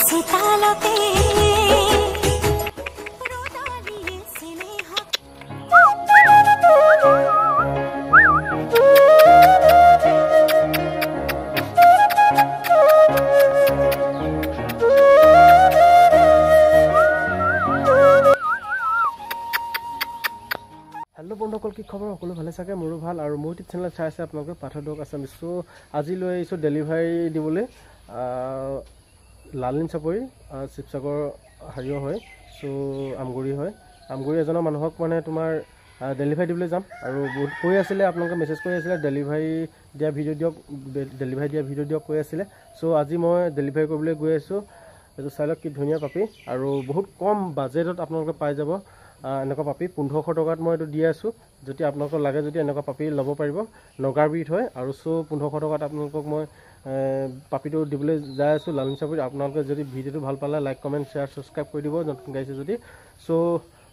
চোতালতে हेलो बंधुসকল কি খবৰ সকলো ভালে থাকে মোৰো ভাল আৰু মোৰ ইউটিউব চেনেল চাই আছে আপোনালোকে পাঠক আছামিজ সো আজি লৈ আহিছো ডেলিভাৰী দিবলৈ লালিন চাপৰি শিৱসাগৰ হাৰিও হয় সো আমগুৰি হয় আমগুৰি এজনৰ মানুহক মানে তোমাৰ ডেলিভাৰী দিবলৈ যাম আৰু বহুত কৈ আছিলে আপোনালোকে মেছেজ কৰি আছিলে ডেলিভাৰী দিয়া ভিডিঅ' দিয়ক কৈ আছিলে সো আজি মই ডেলিভাৰী কৰিবলৈ গৈ আছো এটো চাইলক কি ধুনীয়া পাপি আৰু বহুত কম বাজেটত আপোনালোকে পাই যাব এনেকুৱা পাপি 1500 টকাত মই এটো দি আছো যদি আপোনালোকক লাগে যদি এনেকুৱা পাপি ল'ব পাৰিব নগাৰ বিট হয় আৰু সো 1500 টকাত আপোনালোকক মই পাপিটো দিবলৈ যাই আছো লালিন চাপৰি আপোনালোকে যদি ভিডিওটো ভাল পালে লাইক কমেন্ট শেয়াৰ সাবস্ক্ৰাইব কৰি দিব নতুন গাইছে যদি সো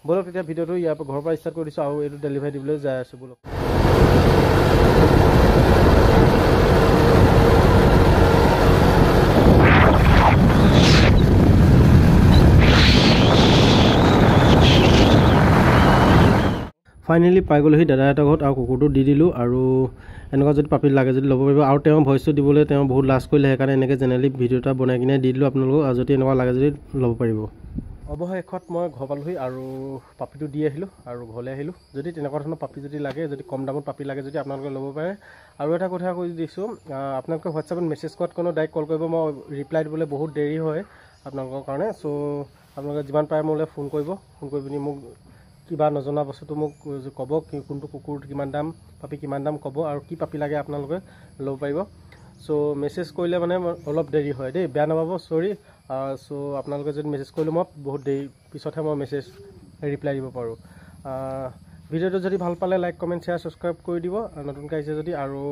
বলক এতিয়া ভিডিওটো ইয়াৰ পৰা ঘৰৰ পৰা ষ্টাৰ্ট কৰি দিছো আৰু এটো ডেলিভাৰী দিবলৈ যাই আছো বলক ফাইনালি পাই গ'লোহি দাদা এটা ঘৰত আৰু কুকুৰটো দি দিলোঁ আৰু এনেকুৱা যদি পাপি লাগে যদি ল'ব পাৰিব আৰু তেওঁ ভইচটো দিবলৈ তেওঁ বহুত লাজ কৰিলে সেইকাৰণে এনেকৈ জেনেৰেলি ভিডিঅ' এটা বনাই কিনে দি দিলোঁ আপোনালোকক আৰু যদি এনেকুৱা লাগে যদি ল'ব পাৰিব অৱশেষত মই ঘৰ পালোহি আৰু পাপিটো দি আহিলোঁ আৰু ঘৰলৈ আহিলোঁ যদি তেনেকুৱা ধৰণৰ পাপি যদি লাগে যদি কম দামত পাপি লাগে যদি আপোনালোকে ল'ব পাৰে আৰু এটা কথা কৈ দিছোঁ আপোনালোকে হোৱাটছআপত মেছেজ কৰাত কোনো ডাইৰেক্ট কল কৰিব মই ৰিপ্লাই দিবলৈ বহুত দেৰি হয় আপোনালোকৰ কাৰণে সো আপোনালোকে যিমান পাৰে মোলৈ ফোন কৰিব ফোন কৰি পিনি মোক কিবা নজনা বস্তুটো মোক ক'ব কোনটো কুকুৰ কিমান দাম পাপি কিমান দাম ক'ব আৰু কি পাপি লাগে আপোনালোকে ল'ব পাৰিব সো মেছেজ কৰিলে মানে অলপ দেৰি হয় দেই বেয়া নাপাব সৰি সো আপোনালোকে যদি মেছেজ কৰিলে মই বহুত দেৰি পিছতহে মই মেছেজ ৰিপ্লাই দিব পাৰোঁ ভিডিওটো যদি ভাল পালে লাইক কমেন্ট শেয়াৰ সাবস্ক্ৰাইব কৰি দিব নতুনকৈ আহিছে যদি আৰু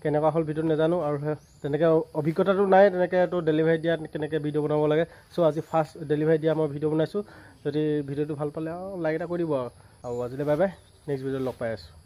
কেনেকুৱা হ'ল ভিডিও নাজানো আৰু তেনেকৈ অভিজ্ঞতাটো নাই তেনেকৈ তো ডেলিভাৰী দিয়া কেনেকৈ ভিডিও বনাব লাগে সো আজি ফাৰ্ষ্ট ডেলিভাৰী দিয়া মই ভিডিও বনাইছোঁ যদি ভিডিওটো ভাল পালে লাইক এটা কৰি দিব আৰু আজিলৈ বাই বাই নেক্সট ভিডিঅ'ত লগ পাই আছোঁ